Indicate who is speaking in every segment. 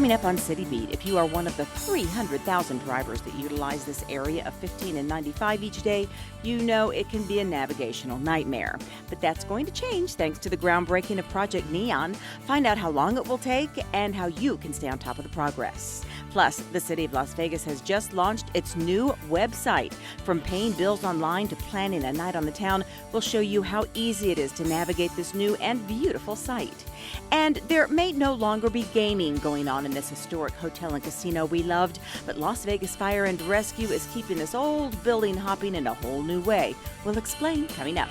Speaker 1: Coming up on City Beat, if you are one of the 300,000 drivers that utilize this area of 15 and 95 each day, you know it can be a navigational nightmare. But that's going to change thanks to the groundbreaking of Project Neon. Find out how long it will take and how you can stay on top of the progress. Plus, the City of Las Vegas has just launched its new website. From paying bills online to planning a night on the town, we'll show you how easy it is to navigate this new and beautiful site. And there may no longer be gaming going on in this historic hotel and casino we loved, but Las Vegas Fire and Rescue is keeping this old building hopping in a whole new way. We'll explain coming up.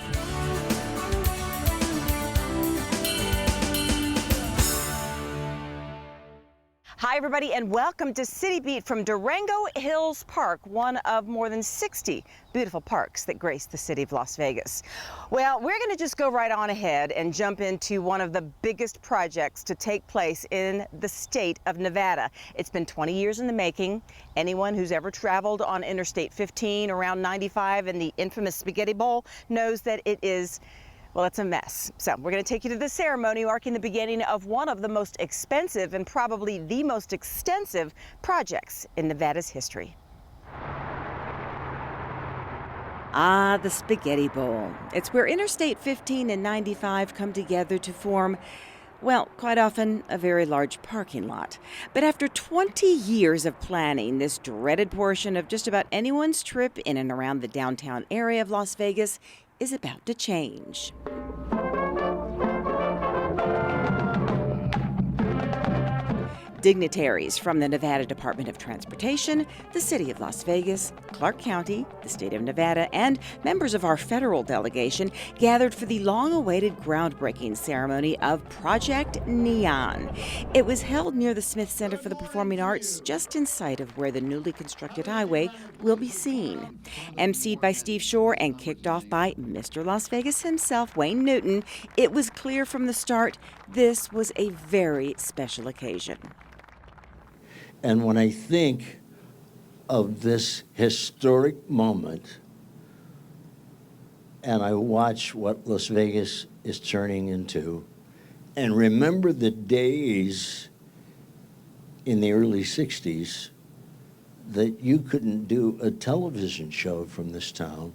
Speaker 1: Hi, everybody, and welcome to City Beat from Durango Hills Park, one of more than 60 beautiful parks that grace the city of Las Vegas. Well, we're going to just go right on ahead and jump into one of the biggest projects to take place in the state of Nevada. It's been 20 years in the making. Anyone who's ever traveled on Interstate 15 around 95 in the infamous Spaghetti Bowl knows that it is, well, it's a mess. So we're going to take you to the ceremony marking the beginning of one of the most expensive and probably the most extensive projects in Nevada's history. Ah, the Spaghetti Bowl. It's where Interstate 15 and 95 come together to form, well, quite often a very large parking lot. But after 20 years of planning, this dreaded portion of just about anyone's trip in and around the downtown area of Las Vegas is about to change. Dignitaries from the Nevada Department of Transportation, the City of Las Vegas, Clark County, the state of Nevada, and members of our federal delegation gathered for the long-awaited groundbreaking ceremony of Project Neon. It was held near the Smith Center for the Performing Arts, just in sight of where the newly constructed highway will be seen. Emceed by Steve Shore and kicked off by Mr. Las Vegas himself, Wayne Newton, it was clear from the start this was a very special occasion.
Speaker 2: And when I think of this historic moment, and I watch what Las Vegas is turning into, and remember the days in the early 60s that you couldn't do a television show from this town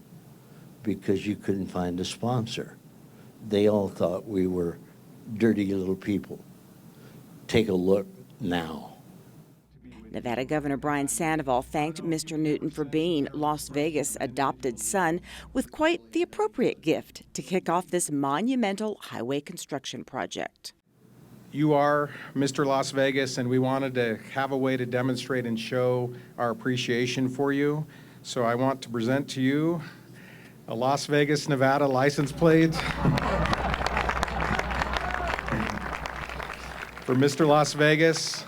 Speaker 2: because you couldn't find a sponsor. They all thought we were dirty little people. Take a look now.
Speaker 1: Nevada Governor Brian Sandoval thanked Mr. Newton for being Las Vegas' adopted son with quite the appropriate gift to kick off this monumental highway construction project.
Speaker 3: You are Mr. Las Vegas, and we wanted to have a way to demonstrate and show our appreciation for you. So I want to present to you a Las Vegas, Nevada license plate for Mr. Las Vegas,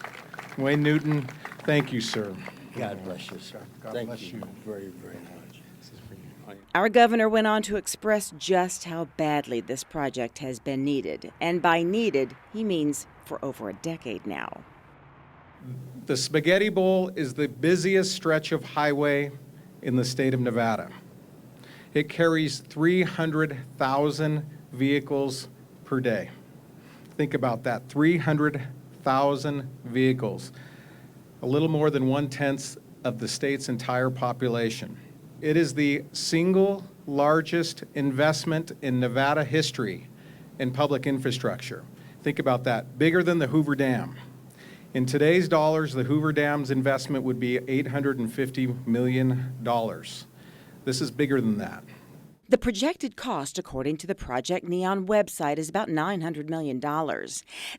Speaker 3: Wayne Newton. Thank you, sir.
Speaker 2: God bless you, sir.
Speaker 3: Thank you
Speaker 2: very, very much.
Speaker 3: This is for you.
Speaker 1: Our governor went on to express just how badly this project has been needed. And by needed, he means for over a decade now.
Speaker 3: The Spaghetti Bowl is the busiest stretch of highway in the state of Nevada. It carries 300,000 vehicles per day. Think about that, 300,000 vehicles. A little more than 1/10 of the state's entire population. It is the single largest investment in Nevada history in public infrastructure. Think about that, bigger than the Hoover Dam. In today's dollars, the Hoover Dam's investment would be $850 million. This is bigger than that.
Speaker 1: The projected cost, according to the Project Neon website, is about $900 million.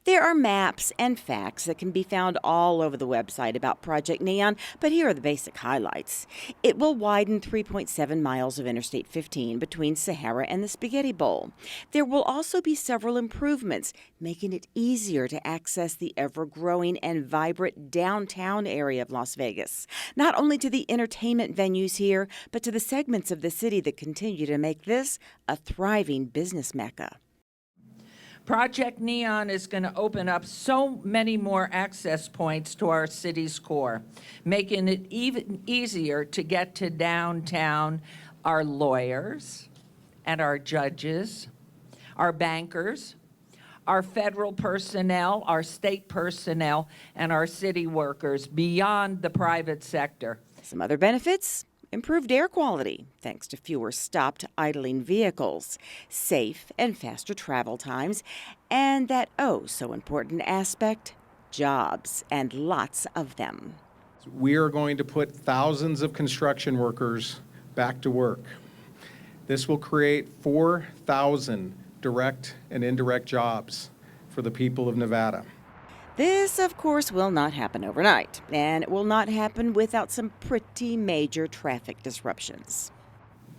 Speaker 1: There are maps and facts that can be found all over the website about Project Neon, but here are the basic highlights. It will widen 3.7 miles of Interstate 15 between Sahara and the Spaghetti Bowl. There will also be several improvements, making it easier to access the ever-growing and vibrant downtown area of Las Vegas, not only to the entertainment venues here, but to the segments of the city that continue to make this a thriving business mecca.
Speaker 4: Project Neon is going to open up so many more access points to our city's core, making it even easier to get to downtown. Our lawyers and our judges, our bankers, our federal personnel, our state personnel, and our city workers beyond the private sector.
Speaker 1: Some other benefits: improved air quality thanks to fewer stopped idling vehicles, safe and faster travel times, and that oh so important aspect, jobs, and lots of them.
Speaker 3: We are going to put thousands of construction workers back to work. This will create 4,000 direct and indirect jobs for the people of Nevada.
Speaker 1: This, of course, will not happen overnight, and it will not happen without some pretty major traffic disruptions.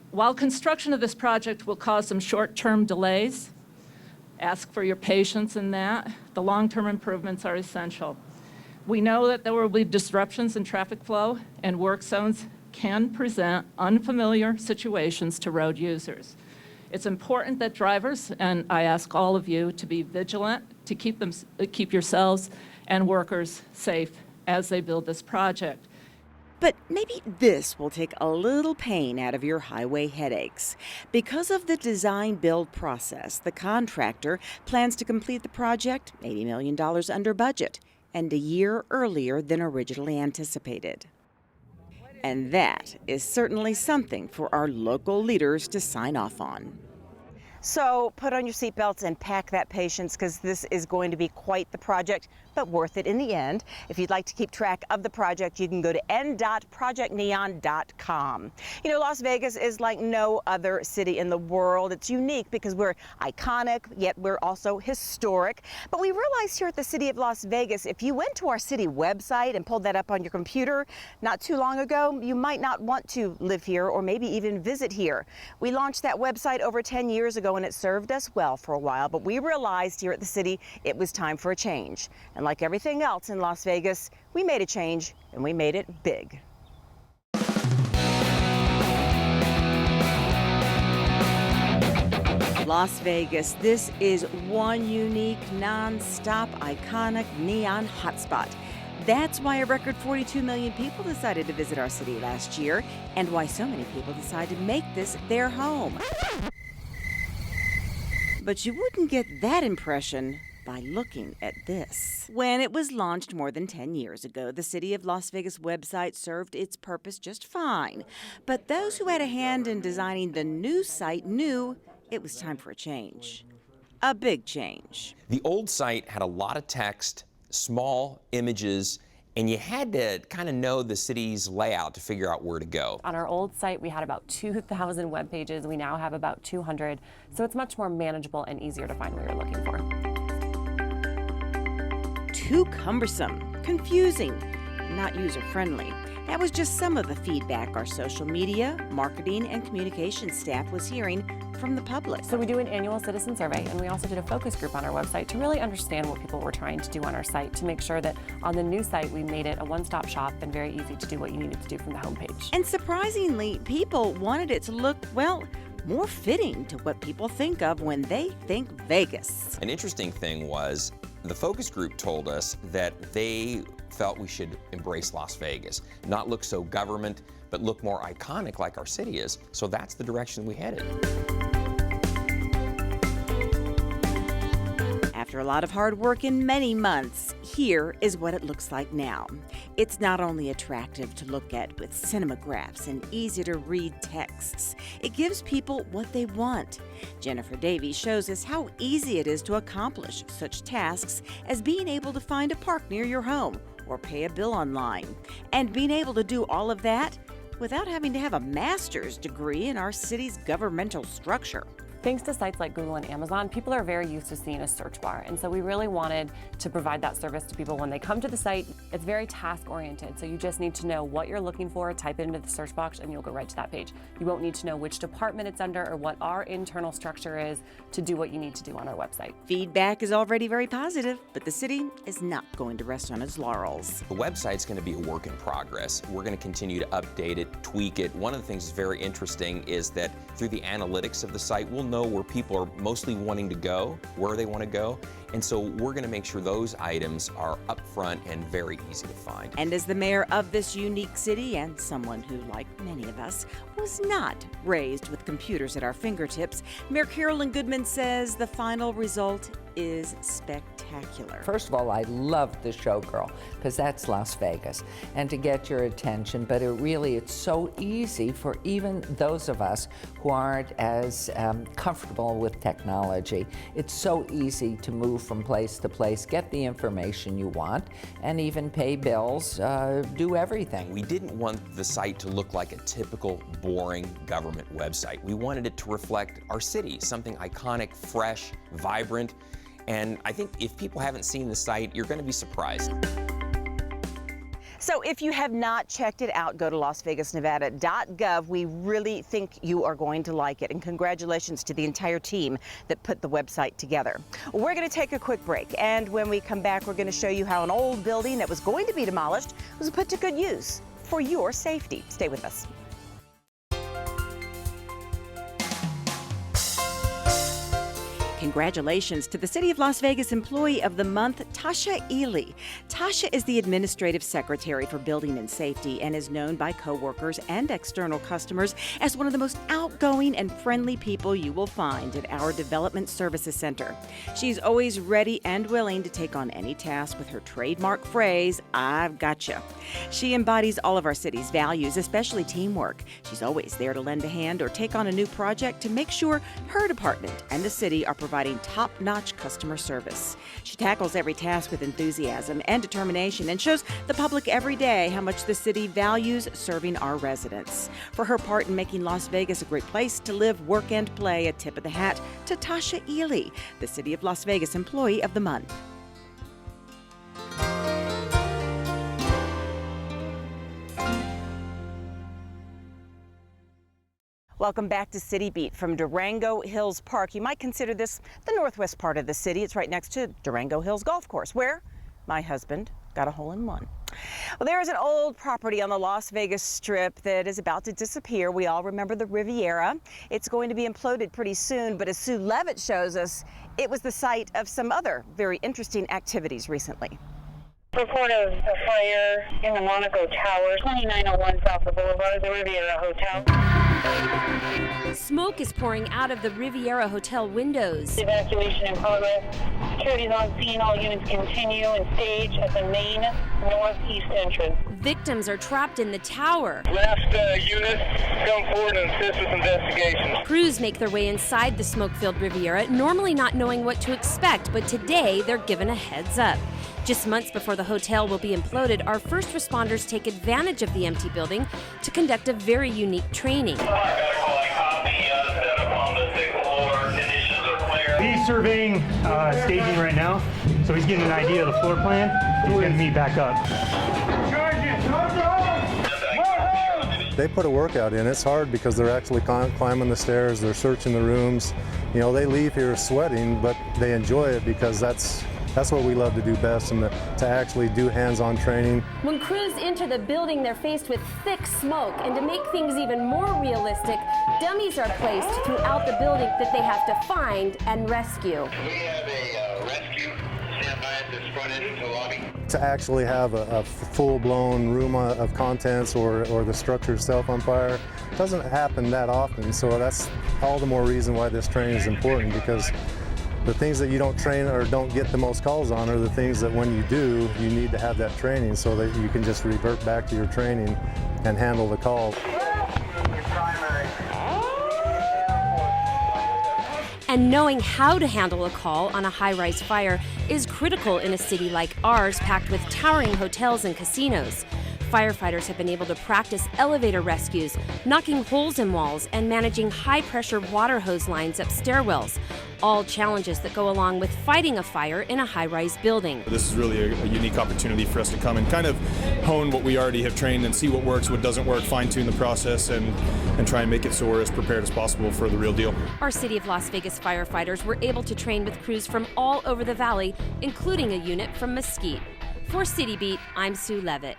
Speaker 5: While construction of this project will cause some short-term delays, ask for your patience in that. The long-term improvements are essential. We know that there will be disruptions in traffic flow, and work zones can present unfamiliar situations to road users. It's important that drivers, and I ask all of you to be vigilant, to keep yourselves and workers safe as they build this project.
Speaker 1: But maybe this will take a little pain out of your highway headaches. Because of the design-build process, the contractor plans to complete the project $80 million under budget and a year earlier than originally anticipated. And that is certainly something for our local leaders to sign off on. So put on your seatbelts and pack that patience, because this is going to be quite the project, but worth it in the end. If you'd like to keep track of the project, you can go to n.projectneon.com. You know, Las Vegas is like no other city in the world. It's unique because we're iconic, yet we're also historic. But we realized here at the City of Las Vegas, if you went to our city website and pulled that up on your computer not too long ago, you might not want to live here or maybe even visit here. We launched that website over 10 years ago, and it served us well for a while, but we realized here at the city it was time for a change. And like everything else in Las Vegas, we made a change, and we made it big. Las Vegas, this is one unique, non-stop, iconic neon hotspot. That's why a record 42 million people decided to visit our city last year, and why so many people decided to make this their home. But you wouldn't get that impression by looking at this. When it was launched more than 10 years ago, the City of Las Vegas website served its purpose just fine. But those who had a hand in designing the new site knew it was time for a change. A big change.
Speaker 6: The old site had a lot of text, small images, and you had to kind of know the city's layout to figure out where to go.
Speaker 7: On our old site, we had about 2,000 web pages. We now have about 200, so it's much more manageable and easier to find what you're looking for.
Speaker 1: Too cumbersome, confusing, not user-friendly. That was just some of the feedback our social media, marketing, and communications staff was hearing from the public.
Speaker 7: So we do an annual citizen survey, and we also did a focus group on our website to really understand what people were trying to do on our site, to make sure that on the new site we made it a one-stop shop and very easy to do what you needed to do from the homepage.
Speaker 1: And surprisingly, people wanted it to look, well, more fitting to what people think of when they think Vegas.
Speaker 6: An interesting thing was the focus group told us that they felt we should embrace Las Vegas, not look so government, but look more iconic like our city is. So that's the direction we headed.
Speaker 1: After a lot of hard work in many months, here is what it looks like now. It's not only attractive to look at with cinemagraphs and easy to read texts, it gives people what they want. Jennifer Davies shows us how easy it is to accomplish such tasks as being able to find a park near your home or pay a bill online. And being able to do all of that without having to have a master's degree in our city's governmental structure.
Speaker 7: Thanks to sites like Google and Amazon, people are very used to seeing a search bar, and so we really wanted to provide that service to people when they come to the site. It's very task-oriented, so you just need to know what you're looking for, type it into the search box, and you'll go right to that page. You won't need to know which department it's under or what our internal structure is to do what you need to do on our website.
Speaker 1: Feedback is already very positive, but the city is not going to rest on its laurels.
Speaker 6: The website's going to be a work in progress. We're going to continue to update it, tweak it. One of the things that's very interesting is that through the analytics of the site, we'll know where people are mostly wanting to go, where they want to go, and so we're going to make sure those items are up front and very easy to find.
Speaker 1: And as the mayor of this unique city, and someone who, like many of us, was not raised with computers at our fingertips, Mayor Carolyn Goodman says the final result is spectacular.
Speaker 8: First of all, I love the showgirl because that's Las Vegas, and to get your attention, but it's so easy for even those of us who aren't as comfortable with technology. It's so easy to move from place to place, get the information you want, and even pay bills, do everything.
Speaker 6: We didn't want the site to look like a typical boring government website. We wanted it to reflect our city, something iconic, fresh, vibrant, and I think if people haven't seen the site, you're going to be surprised.
Speaker 1: So if you have not checked it out, go to lasvegasnevada.gov. We really think you are going to like it, and congratulations to the entire team that put the website together. We're going to take a quick break, and when we come back, we're going to show you how an old building that was going to be demolished was put to good use for your safety. Stay with us. Congratulations to the City of Las Vegas Employee of the Month, Tasha Ely. Tasha is the Administrative Secretary for Building and Safety and is known by coworkers and external customers as one of the most outgoing and friendly people you will find at our Development Services Center. She's always ready and willing to take on any task with her trademark phrase, "I've gotcha." She embodies all of our city's values, especially teamwork. She's always there to lend a hand or take on a new project to make sure her department and the city are providing top-notch customer service. She tackles every task with enthusiasm and determination and shows the public every day how much the city values serving our residents. For her part in making Las Vegas a great place to live, work, and play, a tip of the hat to Tasha Ely, the City of Las Vegas Employee of the Month. Welcome back to City Beat from Durango Hills Park. You might consider this the northwest part of the city. It's right next to Durango Hills Golf Course, where my husband got a hole-in-one. Well, there is an old property on the Las Vegas Strip that is about to disappear. We all remember the Riviera. It's going to be imploded pretty soon, but as Sue Levitt shows us, it was the site of some other very interesting activities recently.
Speaker 9: Report of a fire in the Monaco Tower, 2901 South of Boulevard, the Riviera Hotel.
Speaker 10: Smoke is pouring out of the Riviera Hotel windows.
Speaker 9: Evacuation in progress. Security's on scene. All units continue and stage at the main northeast entrance.
Speaker 10: Victims are trapped in the tower.
Speaker 11: Last unit, come forward and assist with investigations.
Speaker 10: Crews make their way inside the smoke-filled Riviera, normally not knowing what to expect, but today they're given a heads up. Just months before the hotel will be imploded, our first responders take advantage of the empty building to conduct a very unique training.
Speaker 12: He's surveying staging right now, so he's getting an idea of the floor plan. He's going to meet back up.
Speaker 13: They put a workout in. It's hard because they're actually climbing the stairs, they're searching the rooms. You know, they leave here sweating, but they enjoy it because that's what we love to do best, and to actually do hands-on training.
Speaker 10: When crews enter the building, they're faced with thick smoke, and to make things even more realistic, dummies are placed throughout the building that they have to find and rescue.
Speaker 11: We have a rescue standby at this front end of the lobby.
Speaker 13: To actually have a full-blown room of contents or the structure itself on fire doesn't happen that often, so that's all the more reason why this training is important, because the things that you don't train or don't get the most calls on are the things that when you do, you need to have that training so that you can just revert back to your training and handle the call.
Speaker 10: And knowing how to handle a call on a high-rise fire is critical in a city like ours, packed with towering hotels and casinos. Firefighters have been able to practice elevator rescues, knocking holes in walls, and managing high-pressure water hose lines up stairwells. All challenges that go along with fighting a fire in a high-rise building.
Speaker 14: This is really a unique opportunity for us to come and kind of hone what we already have trained and see what works, what doesn't work, fine-tune the process, and try and make it so we're as prepared as possible for the real deal.
Speaker 10: Our City of Las Vegas firefighters were able to train with crews from all over the valley, including a unit from Mesquite. For City Beat, I'm Sue Levitt.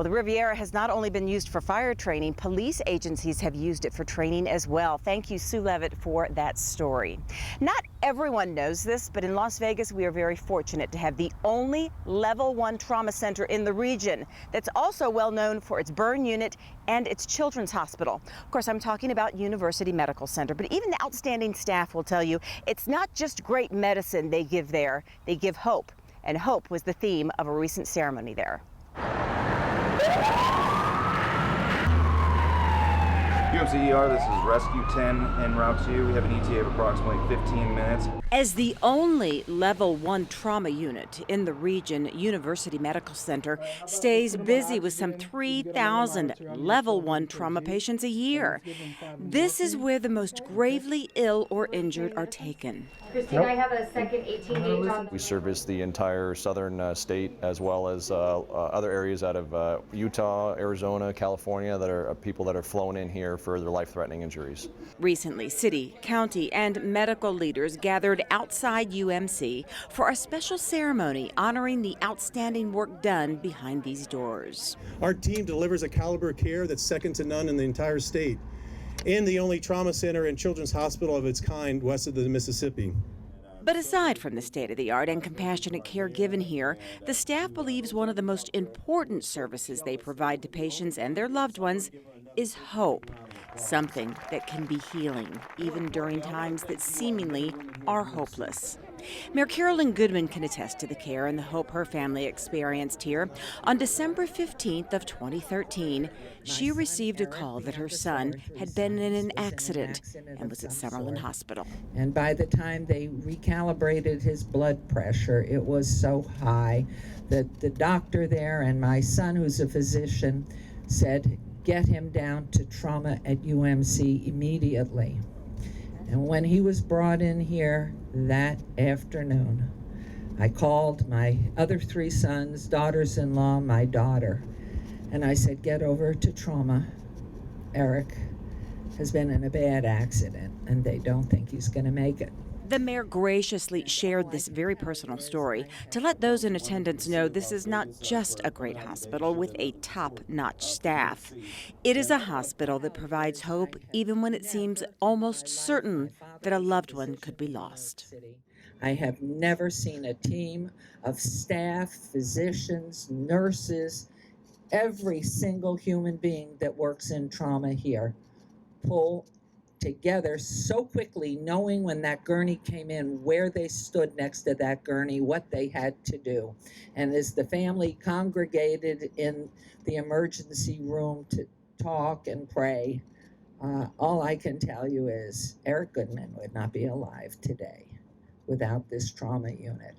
Speaker 1: Well, the Riviera has not only been used for fire training, police agencies have used it for training as well. Thank you, Sue Levitt, for that story. Not everyone knows this, but in Las Vegas, we are very fortunate to have the only Level 1 trauma center in the region that's also well known for its burn unit and its children's hospital. Of course, I'm talking about University Medical Center, but even the outstanding staff will tell you it's not just great medicine they give there, they give hope. And hope was the theme of a recent ceremony there.
Speaker 15: UMCER, this is Rescue 10 en route to you. We have an ETA of approximately 15 minutes.
Speaker 1: As the only Level 1 trauma unit in the region, University Medical Center stays busy with some 3,000 Level 1 trauma patients a year. This is where the most gravely ill or injured are taken.
Speaker 16: Christine, I have a second 18 gauge on.
Speaker 17: We service the entire southern state as well as other areas out of Utah, Arizona, California that are people that are flown in here for their life-threatening injuries.
Speaker 1: Recently, city, county, and medical leaders gathered outside UMC for a special ceremony honoring the outstanding work done behind these doors.
Speaker 18: Our team delivers a caliber of care that's second to none in the entire state, and the only trauma center and children's hospital of its kind west of the Mississippi.
Speaker 1: But aside from the state-of-the-art and compassionate care given here, the staff believes one of the most important services they provide to patients and their loved ones is hope, something that can be healing, even during times that seemingly are hopeless. Mayor Carolyn Goodman can attest to the care and the hope her family experienced here. On December 15th of 2013, she received a call that her son had been in an accident and was at Summerlin Hospital.
Speaker 8: And by the time they recalibrated his blood pressure, it was so high that the doctor there and my son, who's a physician, said, get him down to trauma at UMC immediately. And when he was brought in here that afternoon, I called my other three sons, daughters-in-law, my daughter, and I said, get over to trauma. Eric has been in a bad accident, and they don't think he's going to make it.
Speaker 1: The mayor graciously shared this very personal story to let those in attendance know this is not just a great hospital with a top-notch staff. It is a hospital that provides hope even when it seems almost certain that a loved one could be lost.
Speaker 8: I have never seen a team of staff, physicians, nurses, every single human being that works in trauma here pull together so quickly, knowing when that gurney came in, where they stood next to that gurney, what they had to do. And as the family congregated in the emergency room to talk and pray, all I can tell you is Eric Goodman would not be alive today without this trauma unit.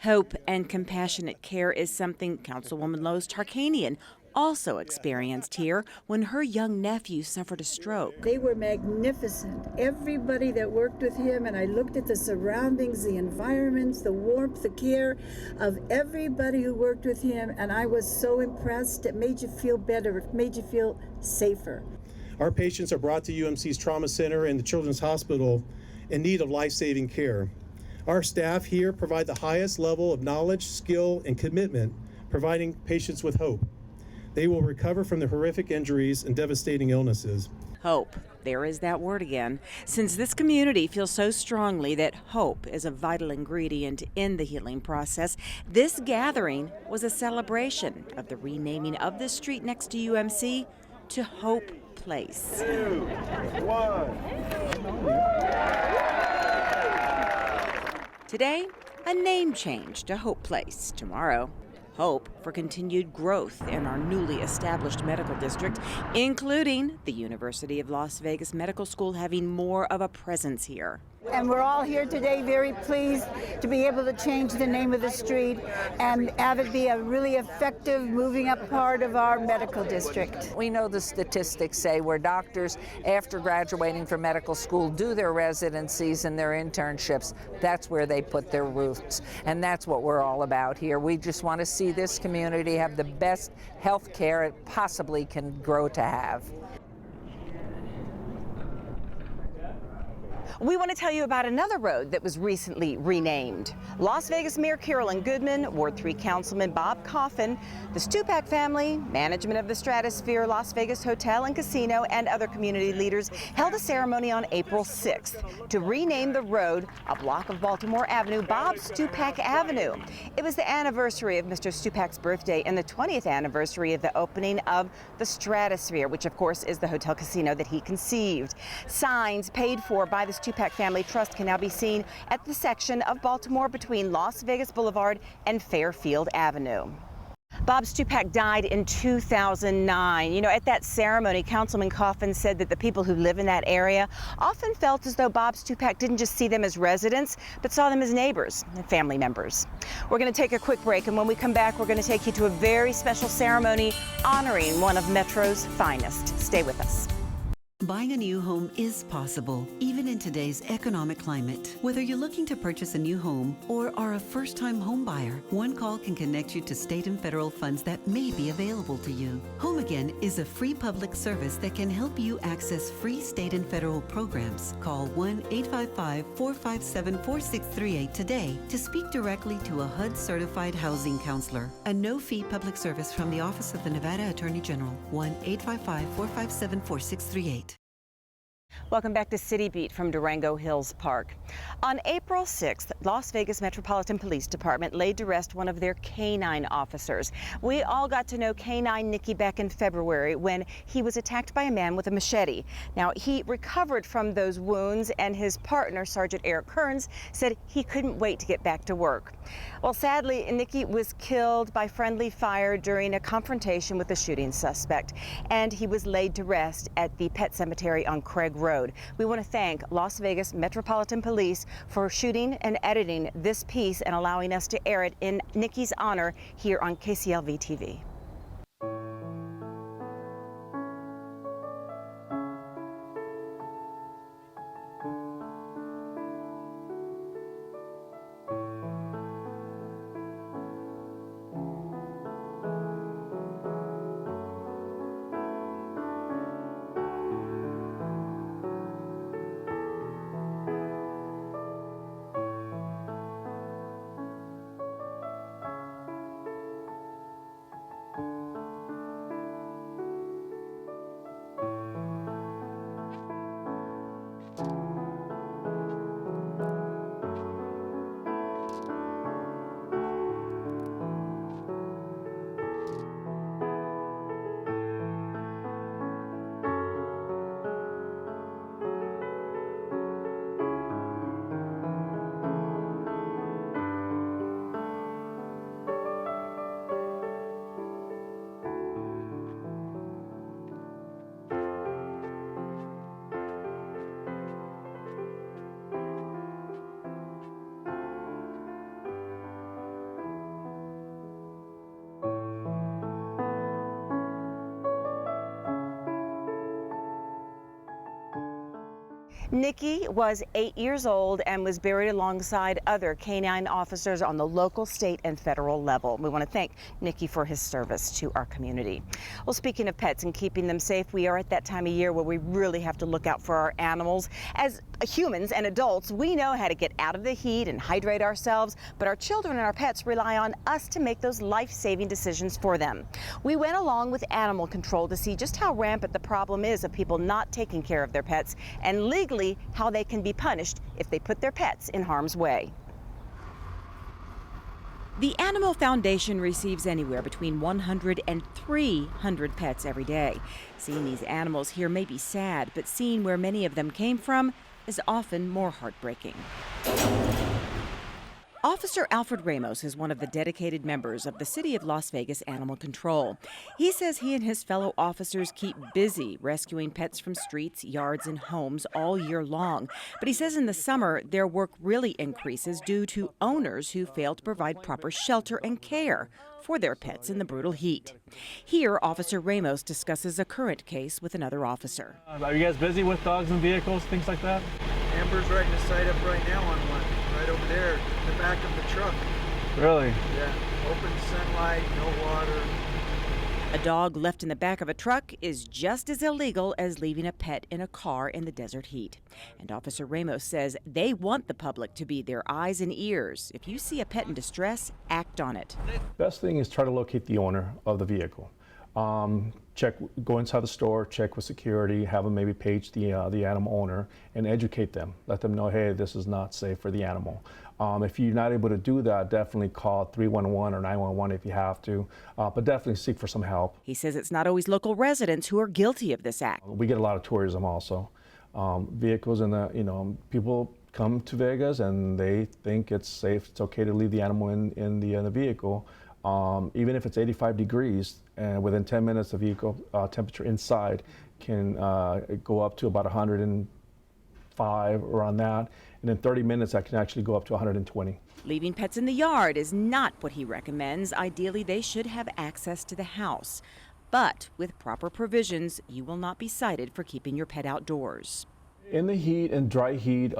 Speaker 1: Hope and compassionate care is something Councilwoman Lois Tarkanian also experienced here when her young nephew suffered a stroke.
Speaker 19: They were magnificent. Everybody that worked with him, and I looked at the surroundings, the environments, the warmth, the care of everybody who worked with him, and I was so impressed. It made you feel better. It made you feel safer.
Speaker 18: Our patients are brought to UMC's Trauma Center and the Children's Hospital in need of life-saving care. Our staff here provide the highest level of knowledge, skill, and commitment, providing patients with hope. They will recover from the horrific injuries and devastating illnesses.
Speaker 1: Hope. There is that word again. Since this community feels so strongly that hope is a vital ingredient in the healing process, this gathering was a celebration of the renaming of this street next to UMC to Hope Place.
Speaker 20: 2, 1.
Speaker 1: Today, a name change to Hope Place. Tomorrow, hope for continued growth in our newly established medical district, including the University of Las Vegas Medical School having more of a presence here.
Speaker 19: And we're all here today very pleased to be able to change the name of the street and have it be a really effective moving up part of our medical district.
Speaker 8: We know the statistics say where doctors, after graduating from medical school, do their residencies and their internships, that's where they put their roots. And that's what we're all about here. We just want to see this community have the best health care it possibly can grow to have.
Speaker 1: We want to tell you about another road that was recently renamed. Las Vegas Mayor Carolyn Goodman, Ward 3 Councilman Bob Coffin, the Stupak family, management of the Stratosphere Las Vegas Hotel and Casino, and other community leaders held a ceremony on April 6th to rename the road, a block of Baltimore Avenue, Bob Stupak Avenue. It was the anniversary of Mr. Stupak's birthday and the 20th anniversary of the opening of the Stratosphere, which of course is the hotel casino that he conceived. Signs paid for by the Stupak Family Trust can now be seen at the section of Baltimore between Las Vegas Boulevard and Fairfield Avenue. Bob Stupak died in 2009. You know, at that ceremony, Councilman Coffin said that the people who live in that area often felt as though Bob Stupak didn't just see them as residents, but saw them as neighbors and family members. We're going to take a quick break, and when we come back, we're going to take you to a very special ceremony honoring one of Metro's finest. Stay with us.
Speaker 20: Buying a new home is possible, even in today's economic climate. Whether you're looking to purchase a new home or are a first-time home buyer, one call can connect you to state and federal funds that may be available to you. Home Again is a free public service that can help you access free state and federal programs. Call 1-855-457-4638 today to speak directly to a HUD-certified housing counselor. A no-fee public service from the Office of the Nevada Attorney General. 1-855-457-4638.
Speaker 1: Welcome back to City Beat from Durango Hills Park. On April 6th, Las Vegas Metropolitan Police Department laid to rest one of their canine officers. We all got to know Canine Nicky back in February when he was attacked by a man with a machete. Now, he recovered from those wounds, and his partner, Sergeant Eric Kearns, said he couldn't wait to get back to work. Well, sadly, Nicky was killed by friendly fire during a confrontation with a shooting suspect, and he was laid to rest at the Pet Cemetery on Craig Road. We want to thank Las Vegas Metropolitan Police for shooting and editing this piece and allowing us to air it in Nicky's honor here on KCLV TV. Nicky was 8 years old and was buried alongside other canine officers on the local, state, and federal level. We want to thank Nicky for his service to our community. Well, speaking of pets and keeping them safe, we are at that time of year where we really have to look out for our animals. As humans and adults, we know how to get out of the heat and hydrate ourselves, but our children and our pets rely on us to make those life-saving decisions for them. We went along with animal control to see just how rampant the problem is of people not taking care of their pets, and legally how they can be punished if they put their pets in harm's way. The Animal Foundation receives anywhere between 100 and 300 pets every day. Seeing these animals here may be sad, but seeing where many of them came from is often more heartbreaking. Officer Alfred Ramos is one of the dedicated members of the City of Las Vegas Animal Control. He says he and his fellow officers keep busy rescuing pets from streets, yards, and homes all year long. But he says in the summer, their work really increases due to owners who fail to provide proper shelter and care for their pets in the brutal heat. Here, Officer Ramos discusses a current case with another officer.
Speaker 21: Are you guys busy with dogs and vehicles, things like that?
Speaker 22: Amber's writing a sight up right now on one, right over there in the back of the truck.
Speaker 21: Really?
Speaker 22: Yeah, open sunlight, no water.
Speaker 1: A dog left in the back of a truck is just as illegal as leaving a pet in a car in the desert heat. And Officer Ramos says they want the public to be their eyes and ears. If you see a pet in distress, act on it.
Speaker 21: Best thing is try to locate the owner of the vehicle. Go inside the store, check with security, have them maybe page the animal owner and educate them. Let them know, hey, this is not safe for the animal. If you're not able to do that, definitely call 311 or 911 if you have to, but definitely seek for some help.
Speaker 1: He says it's not always local residents who are guilty of this act.
Speaker 21: We get a lot of tourism also. Vehicles and people come to Vegas and they think it's safe, it's okay to leave the animal in the vehicle. Even if it's 85 degrees, and within 10 minutes the vehicle temperature inside can go up to about 105 around that, and in 30 minutes that can actually go up to 120.
Speaker 1: Leaving pets in the yard is not what he recommends. Ideally, they should have access to the house. But with proper provisions, you will not be cited for keeping your pet outdoors.
Speaker 21: In the heat and dry heat,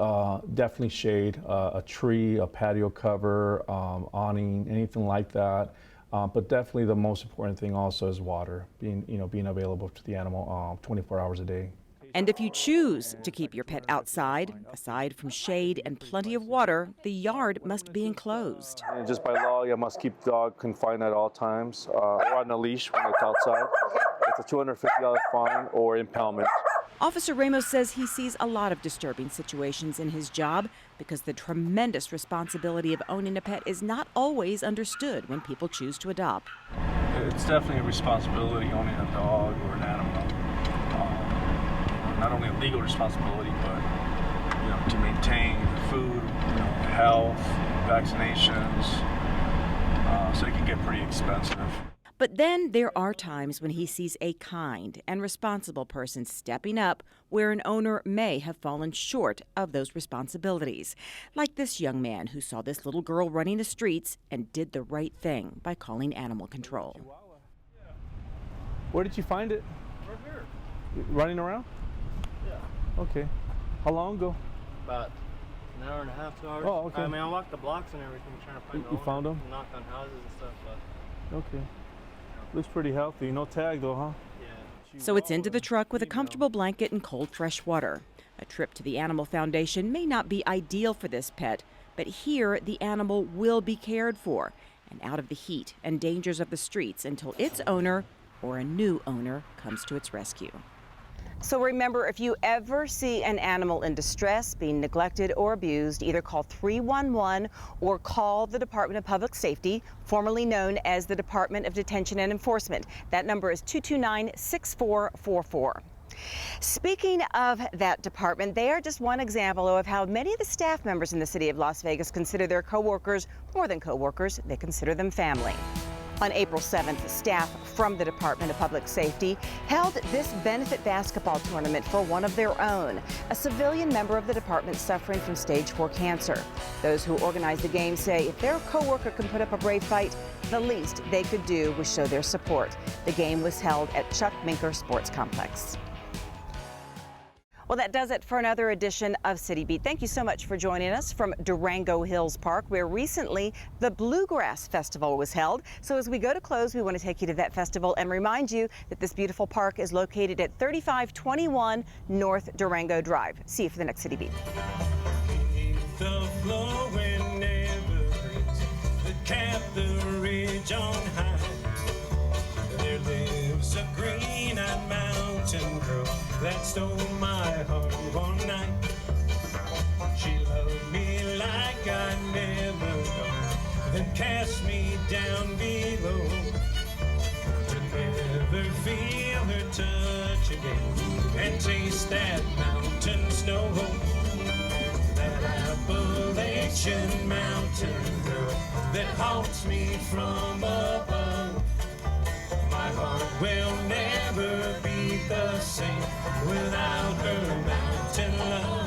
Speaker 21: definitely shade, a tree, a patio cover, awning, anything like that. But definitely the most important thing also is water, being available to the animal 24 hours a day.
Speaker 1: And if you choose to keep your pet outside, aside from shade and plenty of water, the yard must be enclosed.
Speaker 21: And just by law, you must keep the dog confined at all times or on a leash when it's outside. It's a $250 fine or impoundment.
Speaker 1: Officer Ramos says he sees a lot of disturbing situations in his job because the tremendous responsibility of owning a pet is not always understood when people choose to adopt.
Speaker 21: It's definitely a responsibility owning a dog or an animal. Not only a legal responsibility, but to maintain food, health, vaccinations, so it can get pretty expensive.
Speaker 1: But then there are times when he sees a kind and responsible person stepping up where an owner may have fallen short of those responsibilities. Like this young man who saw this little girl running the streets and did the right thing by calling animal control.
Speaker 21: Where did you find it?
Speaker 22: Right here.
Speaker 21: Running around?
Speaker 22: Yeah.
Speaker 21: Okay. How long ago?
Speaker 22: About an hour and a half, 2 hours.
Speaker 21: Oh, okay.
Speaker 22: I mean, I walked the blocks and everything trying to find the
Speaker 21: You
Speaker 22: owner,
Speaker 21: found him?
Speaker 22: knocked on houses and stuff, but...
Speaker 21: Okay. Looks pretty healthy. No tag though, huh?
Speaker 22: Yeah.
Speaker 1: So it's into the truck with a comfortable blanket and cold, fresh water. A trip to the Animal Foundation may not be ideal for this pet, but here the animal will be cared for and out of the heat and dangers of the streets until its owner or a new owner comes to its rescue. So remember, if you ever see an animal in distress, being neglected or abused, either call 311 or call the Department of Public Safety, formerly known as the Department of Detention and Enforcement. That number is 229-6444. Speaking of that department, they are just one example of how many of the staff members in the city of Las Vegas consider their coworkers more than coworkers, they consider them family. On April 7th, staff from the Department of Public Safety held this benefit basketball tournament for one of their own, a civilian member of the department suffering from stage 4 cancer. Those who organized the game say if their coworker can put up a brave fight, the least they could do was show their support. The game was held at Chuck Minker Sports Complex. Well, that does it for another edition of City Beat. Thank you so much for joining us from Durango Hills Park, where recently the Bluegrass Festival was held. So as we go to close, we want to take you to that festival and remind you that this beautiful park is located at 3521 North Durango Drive. See you for the next City Beat.
Speaker 2: The flowing evergreens that cap the ridge on high. There lives a green-eyed mountain girl that stole my heart one night. She loved me like I never known, then cast me down below to never feel her touch again and taste that mountain snow. That Appalachian mountain girl that haunts me from above. My heart will never be the same without her mountain love.